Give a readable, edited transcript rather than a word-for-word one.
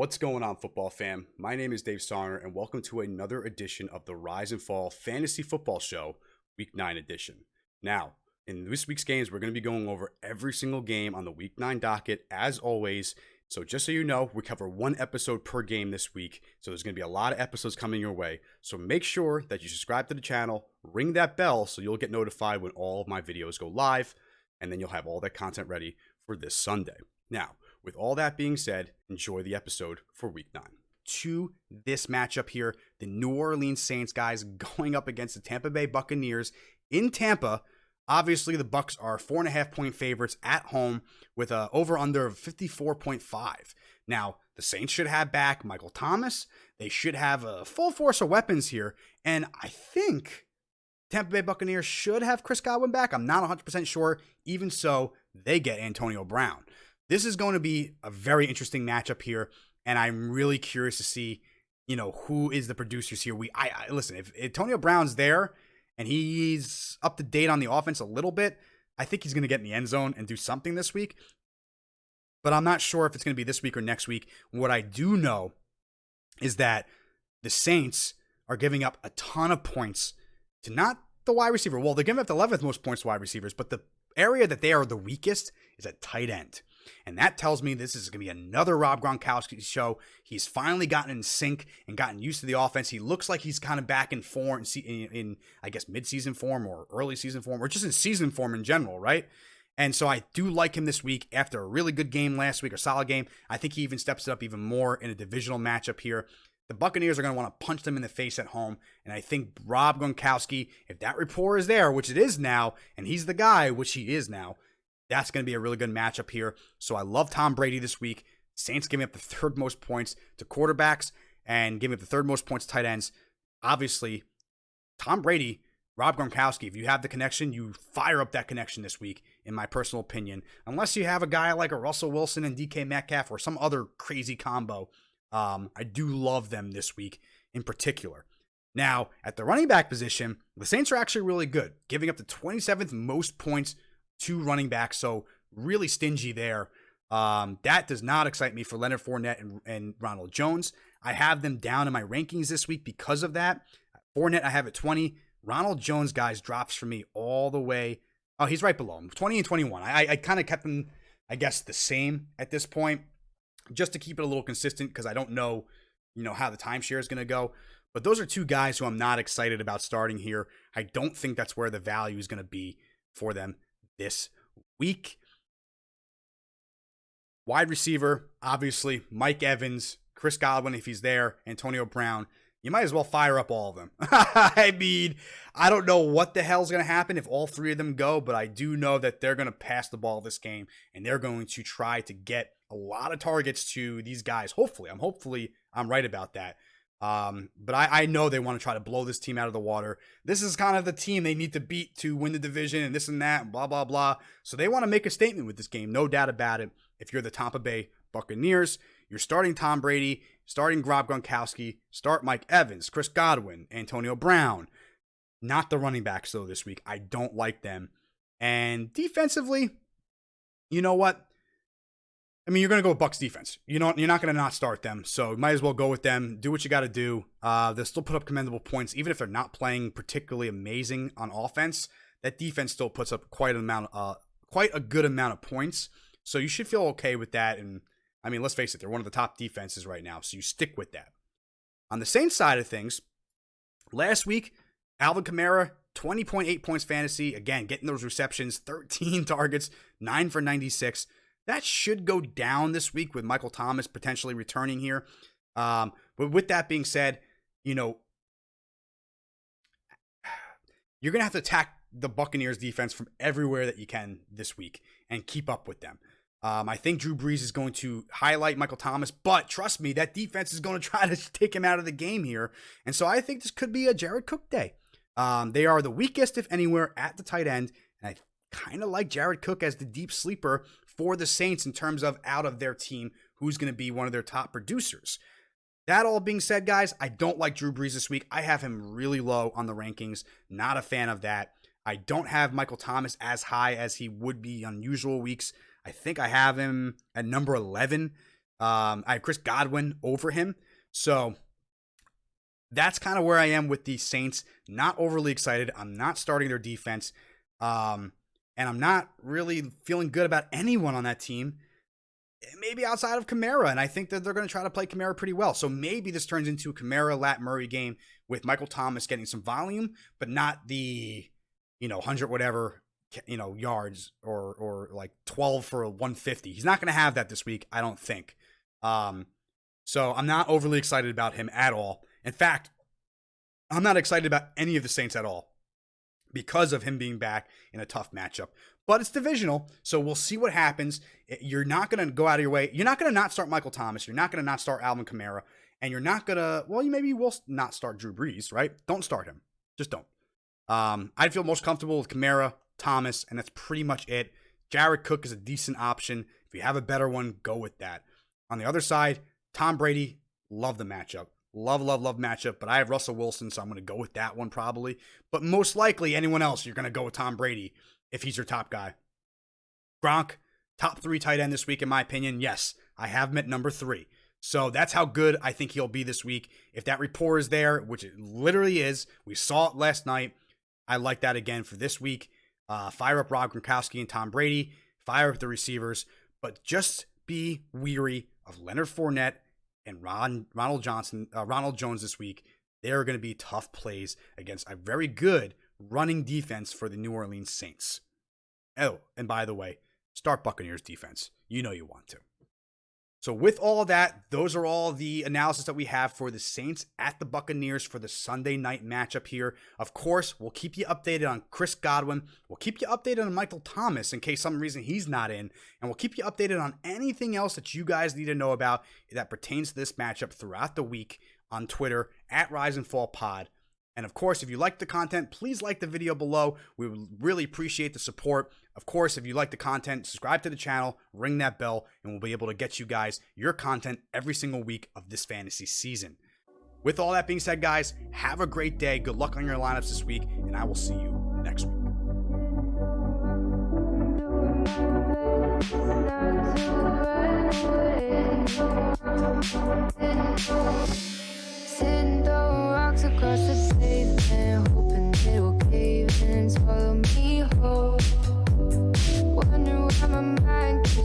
What's going on, football fam? My name is Dave Sarner, and welcome to another edition of the Rise and Fall Fantasy Football Show, Week 9 edition. Now, in this week's games, we're going to be going over every single game on the Week 9 docket, as always. So just so you know, we cover one episode per game this week, so there's going to be a lot of episodes coming your way. So make sure that you subscribe to the channel, ring that bell so you'll get notified when all of my videos go live, and then you'll have all that content ready for this Sunday. Now, with all that being said, enjoy the episode for Week 9. To this matchup here, the New Orleans Saints guys going up against the Tampa Bay Buccaneers in Tampa. Obviously, the Bucs are 4.5-point favorites at home with a over-under of 54.5. Now, the Saints should have back Michael Thomas. They should have a full force of weapons here. And I think Tampa Bay Buccaneers should have Chris Godwin back. I'm not 100% sure. Even so, they get Antonio Brown. This is going to be a very interesting matchup here, and I'm really curious to see, who is the producers here. Listen, if Antonio Brown's there and he's up to date on the offense a little bit, I think he's going to get in the end zone and do something this week. But I'm not sure if it's going to be this week or next week. What I do know is that the Saints are giving up a ton of points to not the wide receiver. Well, they're giving up the 11th most points to wide receivers, but the area that they are the weakest is at tight end. And that tells me this is going to be another Rob Gronkowski show. He's finally gotten in sync and gotten used to the offense. He looks like he's kind of back in form, in I guess, mid-season form or early season form, or just in season form in general, right? And so I do like him this week after a really good game last week, or solid game. I think he even steps it up even more in a divisional matchup here. The Buccaneers are going to want to punch them in the face at home. And I think Rob Gronkowski, if that rapport is there, which it is now, and he's the guy, which he is now, that's going to be a really good matchup here. So I love Tom Brady this week. Saints giving up the third most points to quarterbacks and giving up the third most points to tight ends. Obviously, Tom Brady, Rob Gronkowski, if you have the connection, you fire up that connection this week, in my personal opinion. Unless you have a guy like a Russell Wilson and DK Metcalf or some other crazy combo. I do love them this week in particular. Now, at the running back position, the Saints are actually really good, giving up the 27th most points to running back, so really stingy there. That does not excite me for Leonard Fournette and Ronald Jones. I have them down in my rankings this week because of that. Fournette, I have at 20. Ronald Jones, guys, drops for me all the way. Oh, he's right below him, 20 and 21. I kind of kept them, I guess, the same at this point, just to keep it a little consistent because I don't know, how the timeshare is going to go. But those are two guys who I'm not excited about starting here. I don't think that's where the value is going to be for them this week. Wide receiver, obviously, Mike Evans, Chris Godwin, if he's there, Antonio Brown. You might as well fire up all of them. I mean, I don't know what the hell's going to happen if all three of them go, but I do know that they're going to pass the ball this game, and they're going to try to get a lot of targets to these guys. Hopefully I'm right about that. But I know they want to try to blow this team out of the water. This is kind of the team they need to beat to win the division and this and that, and blah, blah, blah. So they want to make a statement with this game, no doubt about it. If you're the Tampa Bay Buccaneers, you're starting Tom Brady, starting Rob Gronkowski, start Mike Evans, Chris Godwin, Antonio Brown. Not the running backs, though, this week. I don't like them. And defensively, you know what? I mean, you're going to go with Bucs defense. You're not going to not start them, so you might as well go with them. Do what you got to do. They'll still put up commendable points, even if they're not playing particularly amazing on offense. That defense still puts up quite a good amount of points. So you should feel okay with that. And I mean, let's face it, they're one of the top defenses right now, so you stick with that. On the Saints side of things, last week, Alvin Kamara, 20.8 points fantasy. Again, getting those receptions, 13 targets, 9 for 96. That should go down this week with Michael Thomas potentially returning here. But with that being said, you're going to have to attack the Buccaneers defense from everywhere that you can this week and keep up with them. I think Drew Brees is going to highlight Michael Thomas, but trust me, that defense is going to try to take him out of the game here. And so I think this could be a Jared Cook day. They are the weakest, if anywhere, at the tight end. And I kind of like Jared Cook as the deep sleeper for the Saints in terms of out of their team, who's going to be one of their top producers. That all being said, guys, I don't like Drew Brees this week. I have him really low on the rankings. Not a fan of that. I don't have Michael Thomas as high as he would be on usual weeks. I think I have him at number 11. I have Chris Godwin over him. So that's kind of where I am with the Saints. Not overly excited. I'm not starting their defense. And I'm not really feeling good about anyone on that team, maybe outside of Kamara. And I think that they're going to try to play Kamara pretty well. So maybe this turns into a Kamara Lat Murray game with Michael Thomas getting some volume, but not the, 100 whatever, yards or like 12 for 150. He's not going to have that this week, I don't think. So I'm not overly excited about him at all. In fact, I'm not excited about any of the Saints at all because of him being back in a tough matchup. But it's divisional, so we'll see what happens. You're not going to go out of your way. You're not going to not start Michael Thomas. You're not going to not start Alvin Kamara. And you're not going to, maybe you will not start Drew Brees, right? Don't start him. Just don't. I'd feel most comfortable with Kamara, Thomas, and that's pretty much it. Jared Cook is a decent option. If you have a better one, go with that. On the other side, Tom Brady, love the matchup. Love matchup, but I have Russell Wilson, so I'm going to go with that one probably. But most likely, anyone else, you're going to go with Tom Brady if he's your top guy. Gronk, top 3 tight end this week, in my opinion. Yes, I have him at number 3. So that's how good I think he'll be this week. If that rapport is there, which it literally is, we saw it last night. I like that again for this week. Fire up Rob Gronkowski and Tom Brady. Fire up the receivers. But just be weary of Leonard Fournette and Ronald Jones this week. They're going to be tough plays against a very good running defense for the New Orleans Saints. Oh, and by the way, start Buccaneers defense. You know you want to. So with all that, those are all the analysis that we have for the Saints at the Buccaneers for the Sunday night matchup here. Of course, we'll keep you updated on Chris Godwin. We'll keep you updated on Michael Thomas in case some reason he's not in. And we'll keep you updated on anything else that you guys need to know about that pertains to this matchup throughout the week on Twitter at Rise and Fall Pod. And of course, if you like the content, please like the video below. We would really appreciate the support. Of course, if you like the content, subscribe to the channel, ring that bell, and we'll be able to get you guys your content every single week of this fantasy season. With all that being said, guys, have a great day. Good luck on your lineups this week, and I will see you next week.